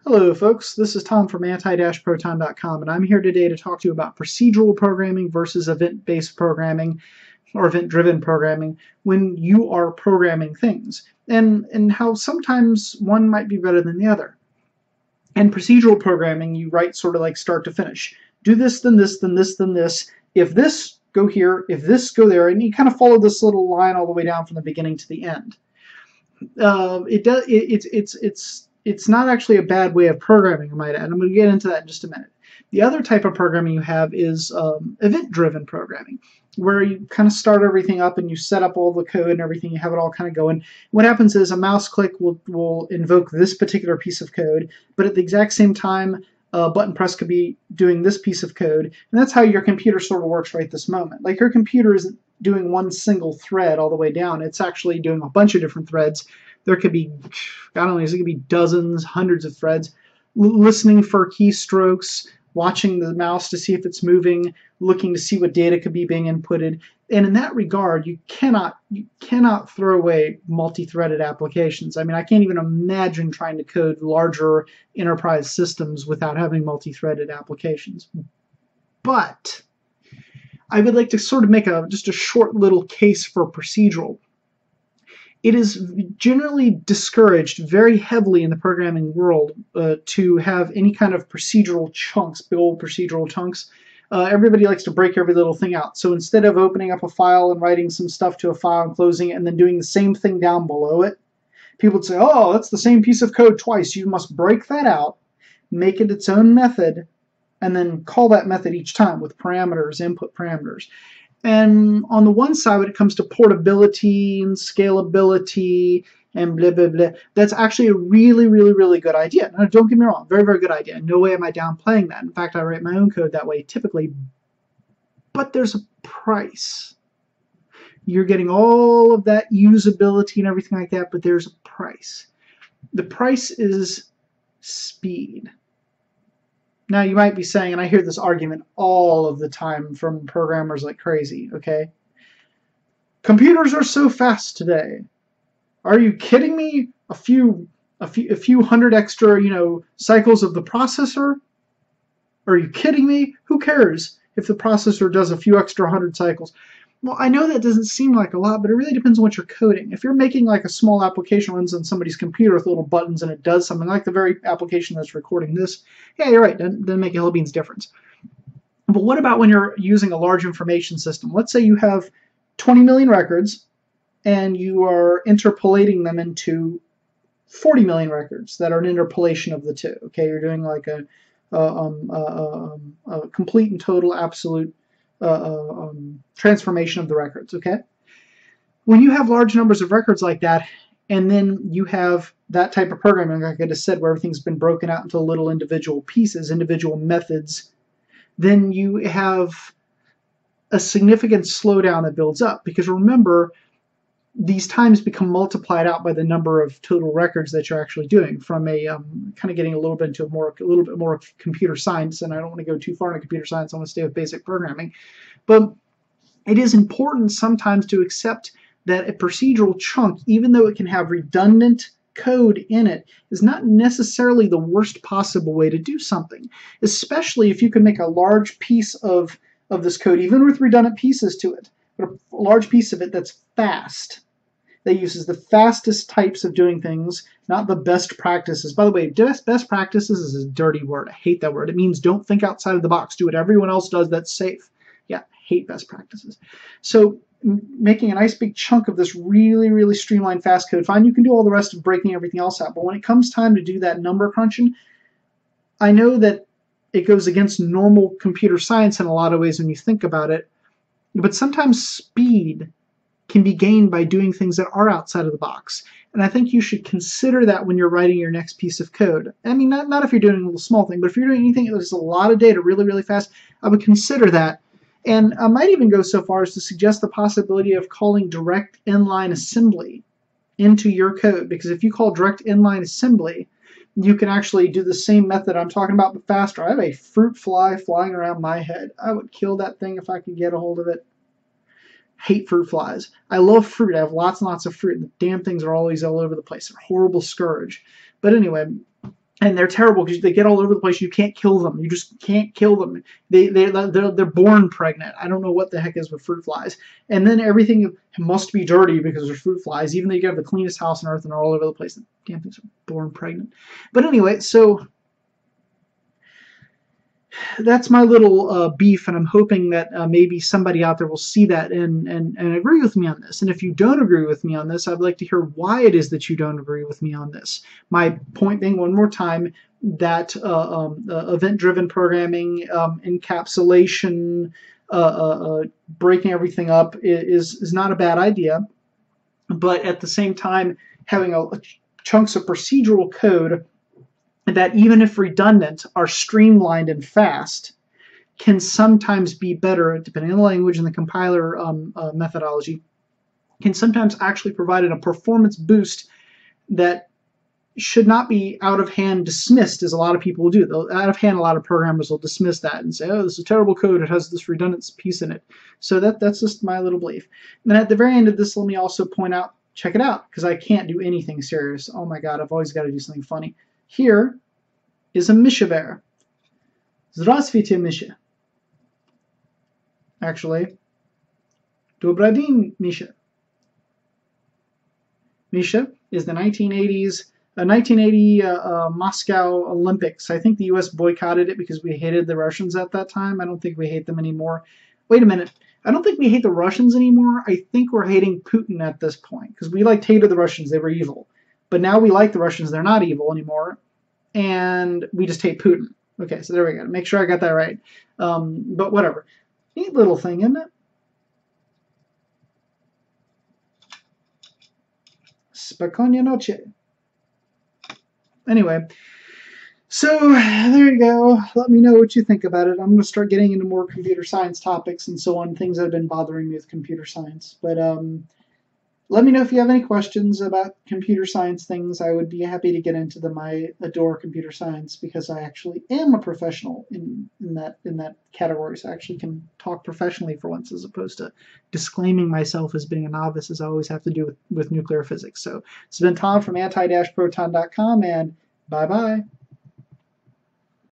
Hello folks, this is Tom from anti-proton.com, and I'm here today to talk to you about procedural programming versus event-based programming or event-driven programming when you are programming things, and how sometimes one might be better than the other. In procedural programming, you write sort of like start to finish. Do this, then this, then this, then this. If this, go here. If this, go there. And you kind of follow this little line all the way down from the beginning to the end. It's not actually a bad way of programming, I might add. I'm going to get into that in just a minute. The other type of programming you have is event-driven programming, where you kind of start everything up and you set up all the code and everything. You have it all kind of going. What happens is a mouse click will invoke this particular piece of code, but at the exact same time, a button press could be doing this piece of code. And that's how your computer sort of works right this moment. Like your computer isn't doing one single thread all the way down. It's actually doing a bunch of different threads. There could be, God only, there could be dozens, hundreds of threads, listening for keystrokes, watching the mouse to see if it's moving, looking to see what data could be being inputted. And in that regard, you cannot throw away multi-threaded applications. I mean, I can't even imagine trying to code larger enterprise systems without having multi-threaded applications. But I would like to sort of make just a short little case for procedural. It is generally discouraged very heavily in the programming world to have any kind of procedural chunks, big old procedural chunks. Everybody likes to break every little thing out. So instead of opening up a file and writing some stuff to a file and closing it and then doing the same thing down below it, people would say, oh, that's the same piece of code twice. You must break that out, make it its own method, and then call that method each time with parameters, input parameters. And on the one side, when it comes to portability and scalability and blah, blah, blah, that's actually a really, really, really good idea. Now, don't get me wrong, very, very good idea. No way am I downplaying that. In fact, I write my own code that way typically. But there's a price. You're getting all of that usability and everything like that, but there's a price. The price is speed. Now, you might be saying, and I hear this argument all of the time from programmers like crazy, okay? Computers are so fast today. Are you kidding me? A few hundred extra, cycles of the processor? Are you kidding me? Who cares if the processor does a few extra 100 cycles? Well, I know that doesn't seem like a lot, but it really depends on what you're coding. If you're making like a small application runs on somebody's computer with little buttons and it does something like the very application that's recording this, yeah, you're right, doesn't make a hill beans difference. But what about when you're using a large information system? Let's say you have 20 million records and you are interpolating them into 40 million records that are an interpolation of the two. Okay, you're doing like a complete and total absolute transformation of the records, okay? When you have large numbers of records like that, and then you have that type of programming, like I just said, where everything's been broken out into little individual pieces, individual methods, then you have a significant slowdown that builds up. Because remember, these times become multiplied out by the number of total records that you're actually doing. From a kind of getting a little bit into a little bit more computer science, and I don't want to go too far into computer science. I want to stay with basic programming, but it is important sometimes to accept that a procedural chunk, even though it can have redundant code in it, is not necessarily the worst possible way to do something. Especially if you can make a large piece of this code, even with redundant pieces to it, but a large piece of it that's fast, that uses the fastest types of doing things, not the best practices. By the way, best practices is a dirty word. I hate that word. It means don't think outside of the box. Do what everyone else does that's safe. Yeah, I hate best practices. So making a nice big chunk of this really, really streamlined fast code, fine, you can do all the rest of breaking everything else out. But when it comes time to do that number crunching, I know that it goes against normal computer science in a lot of ways when you think about it, but sometimes speed can be gained by doing things that are outside of the box. And I think you should consider that when you're writing your next piece of code. I mean, not if you're doing a little small thing, but if you're doing anything that is a lot of data really, really fast, I would consider that. And I might even go so far as to suggest the possibility of calling direct inline assembly into your code. Because if you call direct inline assembly, you can actually do the same method I'm talking about, but faster. I have a fruit fly flying around my head. I would kill that thing if I could get a hold of it. Hate fruit flies. I love fruit. I have lots and lots of fruit. The damn things are always all over the place. They're a horrible scourge. But anyway, and they're terrible because they get all over the place. You can't kill them. You just can't kill them. They're born pregnant. I don't know what the heck is with fruit flies. And then everything must be dirty because there's fruit flies, even though you have the cleanest house on earth and they're all over the place. The damn things are born pregnant. But anyway, so that's my little beef, and I'm hoping that maybe somebody out there will see that and agree with me on this. And if you don't agree with me on this, I'd like to hear why it is that you don't agree with me on this. My point being, one more time, that event-driven programming, encapsulation, breaking everything up is not a bad idea. But at the same time, having chunks of procedural code that, even if redundant, are streamlined and fast, can sometimes be better, depending on the language and the compiler methodology, can sometimes actually provide a performance boost that should not be out of hand dismissed, as a lot of people do. Out of hand, a lot of programmers will dismiss that and say, oh, this is terrible code, it has this redundant piece in it. So that's just my little belief. And then at the very end of this, let me also point out, check it out, because I can't do anything serious. Oh my god, I've always got to do something funny. Here is a Misha bear. Здравствуйте, Misha. Actually, Добрый день, Misha. Misha is the 1980 Moscow Olympics. I think the U.S. boycotted it because we hated the Russians at that time. I don't think we hate them anymore. Wait a minute. I don't think we hate the Russians anymore. I think we're hating Putin at this point, because we hated the Russians. They were evil. But now we like the Russians. They're not evil anymore. And we just hate Putin. Okay, so there we go. Make sure I got that right. But whatever. Neat little thing, isn't it? Spokojnie noche. Anyway, so there you go. Let me know what you think about it. I'm going to start getting into more computer science topics and so on, things that have been bothering me with computer science. But let me know if you have any questions about computer science things. I would be happy to get into them. I adore computer science because I actually am a professional in that category. So I actually can talk professionally for once, as opposed to disclaiming myself as being a novice, as I always have to do with nuclear physics. So it's been Tom from anti-proton.com, and bye-bye.